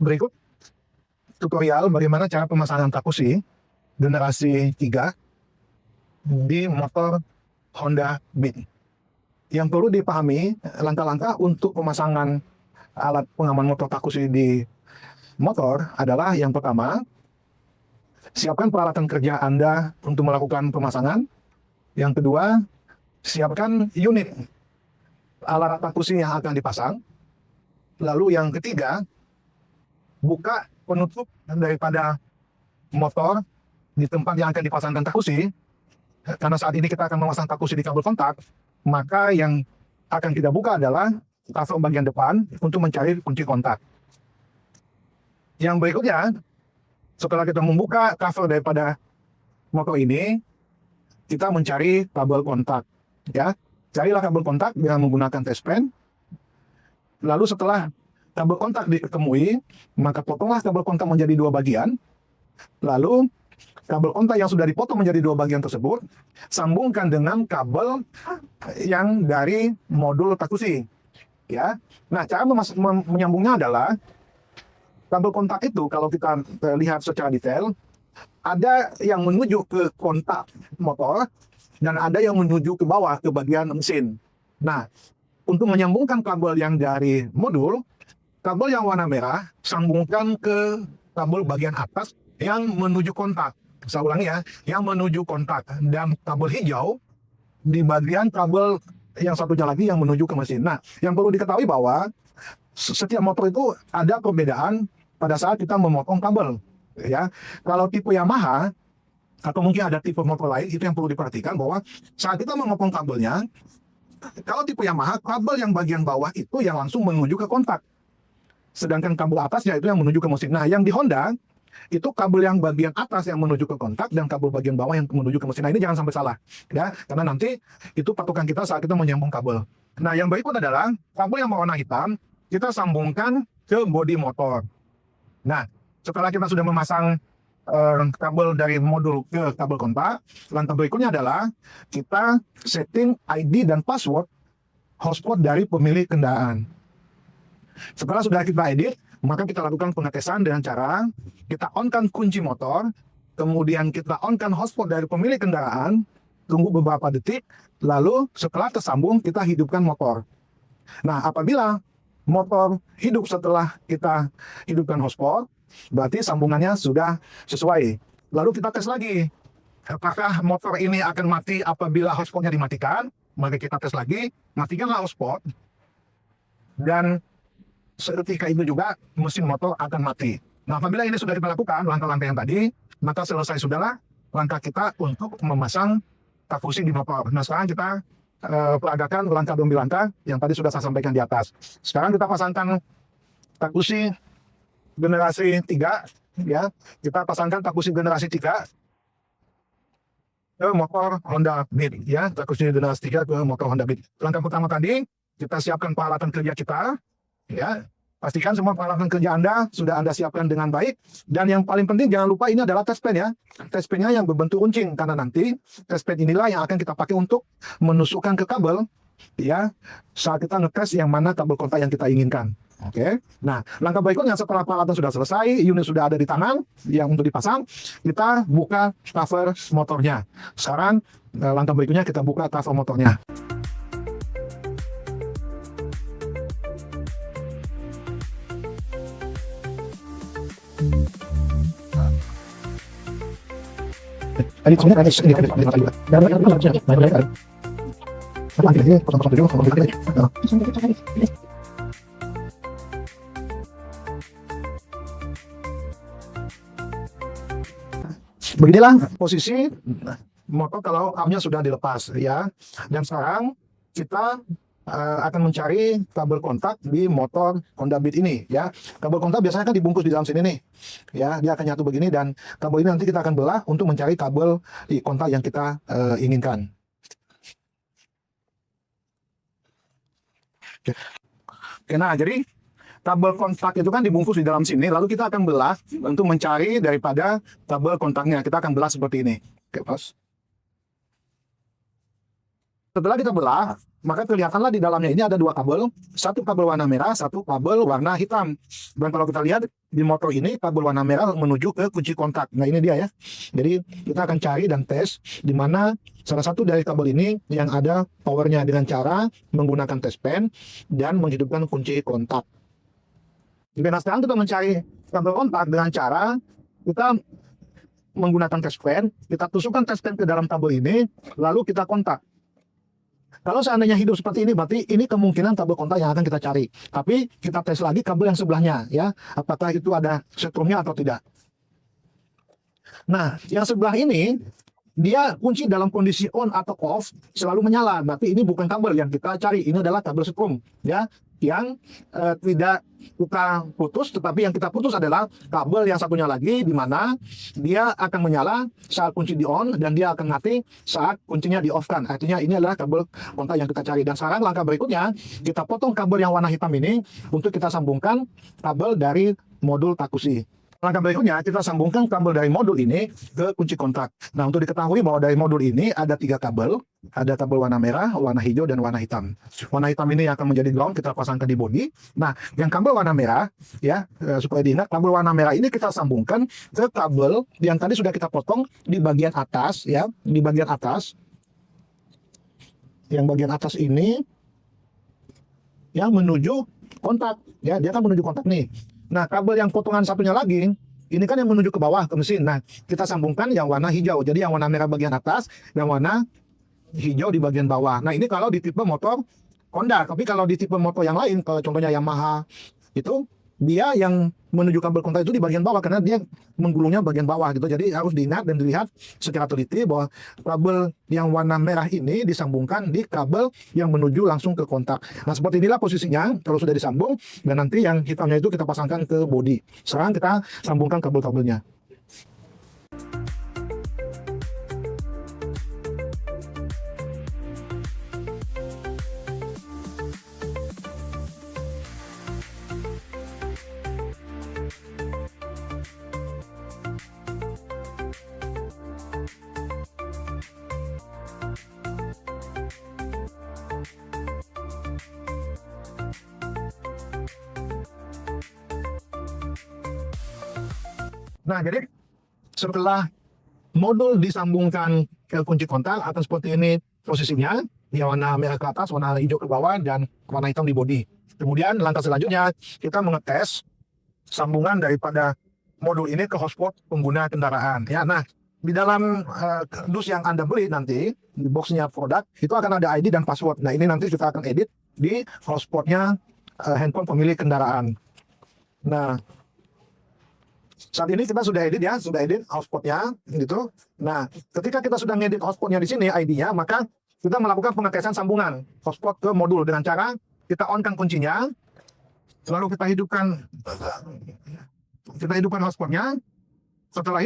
Berikut tutorial bagaimana cara pemasangan Takushi generasi 3 di motor Honda Beat. Yang perlu dipahami langkah-langkah untuk pemasangan alat pengaman motor Takushi di motor adalah yang pertama, siapkan peralatan kerja Anda untuk melakukan pemasangan. Yang kedua, siapkan unit alat Takushi yang akan dipasang. Lalu yang ketiga, buka penutup daripada motor di tempat yang akan dipasangkan Takushi. Karena saat ini kita akan memasang Takushi di kabel kontak, maka yang akan kita buka adalah cover bagian depan untuk mencari kunci kontak. Yang berikutnya, setelah kita membuka cover daripada motor ini, kita mencari kabel kontak. Ya, carilah kabel kontak dengan menggunakan test pen. Lalu setelah kabel kontak diketemui, maka potonglah kabel kontak menjadi dua bagian. Lalu kabel kontak yang sudah dipotong menjadi dua bagian tersebut, sambungkan dengan kabel yang dari modul Takushi. Ya, nah cara menyambungnya adalah kabel kontak itu kalau kita lihat secara detail, ada yang menuju ke kontak motor dan ada yang menuju ke bawah ke bagian mesin. Nah, untuk menyambungkan kabel yang dari modul, kabel yang warna merah sambungkan ke kabel bagian atas yang menuju kontak. Saya ulangi ya, yang menuju kontak, dan kabel hijau di bagian kabel yang satunya lagi yang menuju ke mesin. Nah, yang perlu diketahui bahwa setiap motor itu ada perbedaan pada saat kita memotong kabel. Ya, kalau tipe Yamaha atau mungkin ada tipe motor lain, itu yang perlu diperhatikan bahwa saat kita memotong kabelnya, kalau tipe Yamaha, kabel yang bagian bawah itu yang langsung menuju ke kontak, sedangkan kabel atasnya itu yang menuju ke mesin. Nah, yang di Honda itu kabel yang bagian atas yang menuju ke kontak dan kabel bagian bawah yang menuju ke mesin. Nah, ini jangan sampai salah, ya, karena nanti itu patokan kita saat kita menyambung kabel. Nah, yang berikut adalah kabel yang berwarna hitam kita sambungkan ke bodi motor. Nah, setelah kita sudah memasang kabel dari modul ke kabel kontak, langkah berikutnya adalah kita setting ID dan password hotspot dari pemilik kendaraan. Setelah sudah kita edit, maka kita lakukan pengetesan dengan cara kita on-kan kunci motor, kemudian kita on-kan hotspot dari pemilik kendaraan, tunggu beberapa detik, lalu setelah tersambung kita hidupkan motor. Nah, apabila motor hidup setelah kita hidupkan hotspot, berarti sambungannya sudah sesuai. Lalu kita tes lagi, apakah motor ini akan mati apabila hotspotnya dimatikan. Maka kita tes lagi, matikanlah hotspot, dan seketika itu juga mesin motor akan mati. Nah, apabila ini sudah kita lakukan langkah-langkah yang tadi, maka selesai sudahlah langkah kita untuk memasang Takushi di motor. Nah, sekarang kita peragakan langkah demi langkah yang tadi sudah saya sampaikan di atas. Sekarang kita pasangkan Takushi generasi 3, ya. Kita pasangkan Takushi generasi 3 ke motor Honda Beat, ya. Takushi generasi 3 ke motor Honda Beat. Langkah pertama tadi, kita siapkan peralatan kerja kita. Ya, pastikan semua peralatan kerja Anda sudah Anda siapkan dengan baik. Dan yang paling penting jangan lupa ini adalah test pen, ya. Test pennya yang berbentuk runcing, karena nanti test pen inilah yang akan kita pakai untuk menusukkan ke kabel, ya, saat kita ngetes yang mana kabel kontak yang kita inginkan. Oke. Nah, langkah berikutnya setelah peralatan sudah selesai, unit sudah ada di tangan yang untuk dipasang, kita buka cover motornya. Sekarang langkah berikutnya kita buka cover motornya. Ini sebenarnya ada ini juga. Dan mereka bisa mereka. Tapi akhirnya potong-potong dulu kalau kita. Beginilah posisi motor kalau armnya sudah dilepas, ya. Dan sekarang kita akan mencari kabel kontak di motor Honda Beat ini, ya. Kabel kontak biasanya kan dibungkus di dalam sini nih, ya. Dia akan nyatu begini, dan kabel ini nanti kita akan belah untuk mencari kabel di kontak yang kita inginkan. Oke, nah jadi kabel kontak itu kan dibungkus di dalam sini, lalu kita akan belah untuk mencari daripada kabel kontaknya. Kita akan belah seperti ini. Oke, pas. Setelah kita belah, maka kelihatanlah di dalamnya ini ada dua kabel, satu kabel warna merah, satu kabel warna hitam. Dan kalau kita lihat di motor ini kabel warna merah menuju ke kunci kontak. Nah ini dia ya. Jadi kita akan cari dan tes di mana salah satu dari kabel ini yang ada powernya dengan cara menggunakan test pen dan menghidupkan kunci kontak. Oke, nah sekarang kita mencari kabel kontak dengan cara kita menggunakan test pen, kita tusukkan test pen ke dalam kabel ini, lalu kita kontak. Kalau seandainya hidup seperti ini, berarti ini kemungkinan kabel kontak yang akan kita cari. Tapi kita tes lagi kabel yang sebelahnya, ya, apakah itu ada setrumnya atau tidak. Nah, yang sebelah ini dia kunci dalam kondisi on atau off selalu menyala. Berarti ini bukan kabel yang kita cari, ini adalah kabel setrum, ya, yang tidak kita putus, tetapi yang kita putus adalah kabel yang satunya lagi, di mana dia akan menyala saat kunci di on dan dia akan mati saat kuncinya di off kan. Artinya ini adalah kabel kontak yang kita cari. Dan sekarang langkah berikutnya kita potong kabel yang warna hitam ini untuk kita sambungkan kabel dari modul Takushi. Langkah berikutnya kita sambungkan kabel dari modul ini ke kunci kontak. Nah, untuk diketahui bahwa dari modul ini ada 3 kabel, ada kabel warna merah, warna hijau, dan warna hitam. Warna hitam ini yang akan menjadi ground, kita pasangkan di bodi. Nah, yang kabel warna merah, ya, supaya diingat, kabel warna merah ini kita sambungkan ke kabel yang tadi sudah kita potong di bagian atas, ya, di bagian atas. Yang bagian atas ini yang menuju kontak, ya, dia kan menuju kontak nih. Nah, kabel yang potongan satunya lagi, ini kan yang menuju ke bawah ke mesin. Nah, kita sambungkan yang warna hijau. Jadi yang warna merah bagian atas, yang warna hijau di bagian bawah. Nah, ini kalau di tipe motor Honda. Tapi kalau di tipe motor yang lain, kalau contohnya Yamaha, itu dia yang menuju kabel kontak itu di bagian bawah, karena dia menggulungnya bagian bawah gitu. Jadi harus diingat dan dilihat secara teliti bahwa kabel yang warna merah ini disambungkan di kabel yang menuju langsung ke kontak. Nah, seperti inilah posisinya kalau sudah disambung, dan nanti yang hitamnya itu kita pasangkan ke bodi. Sekarang kita sambungkan kabel-kabelnya. Nah, jadi setelah modul disambungkan ke kunci kontak akan seperti ini posisinya, ya, warna merah ke atas, warna hijau ke bawah, dan warna hitam di bodi. Kemudian langkah selanjutnya kita mengetes sambungan daripada modul ini ke hotspot pengguna kendaraan. Ya, nah, di dalam dus yang Anda beli nanti di boxnya produk itu akan ada ID dan password. Nah, ini nanti kita akan edit di hotspotnya handphone pemilik kendaraan. Nah, saat ini kita sudah edit, ya, sudah edit hotspotnya gitu. Nah, ketika kita sudah ngedit hotspotnya di sini ID-nya, maka kita melakukan pengetesan sambungan hotspot ke modul dengan cara kita on-kan kuncinya, lalu kita hidupkan hotspotnya. Setelah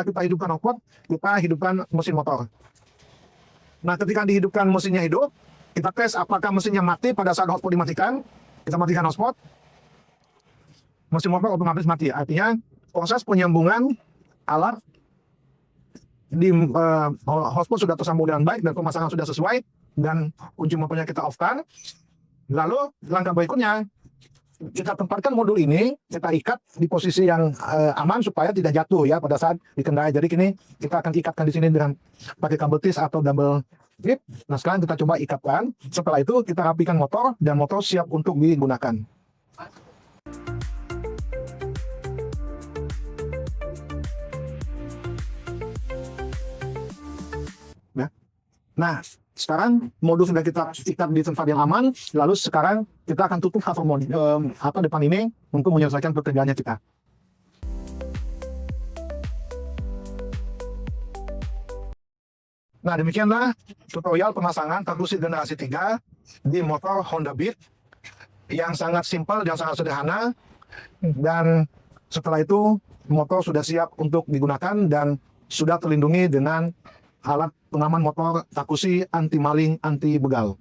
kita hidupkan hotspot, kita hidupkan mesin motor. Nah, ketika dihidupkan mesinnya hidup, kita tes apakah mesinnya mati pada saat hotspot dimatikan. Kita matikan hotspot, mesin motor otomatis mati. Artinya proses penyambungan alat di hotspot sudah tersambung dengan baik dan pemasangan sudah sesuai, dan kunci motornya kita off-kan. Lalu langkah berikutnya kita tempatkan modul ini, kita ikat di posisi yang aman supaya tidak jatuh, ya, pada saat dikendarai. Jadi ini kita akan ikatkan di sini dengan pakai kabel tis atau double grip. Nah, sekarang kita coba ikatkan. Setelah itu kita rapikan motor dan motor siap untuk digunakan. Nah, sekarang modul sudah kita ikat di tempat yang aman. Lalu sekarang kita akan tutup cover depan ini untuk menyelesaikan pekerjaannya kita. Nah, demikianlah tutorial pemasangan Takushi generasi 3 di motor Honda Beat yang sangat simpel dan sangat sederhana. Dan setelah itu motor sudah siap untuk digunakan dan sudah terlindungi dengan alat pengaman motor Takushi anti maling, anti begal.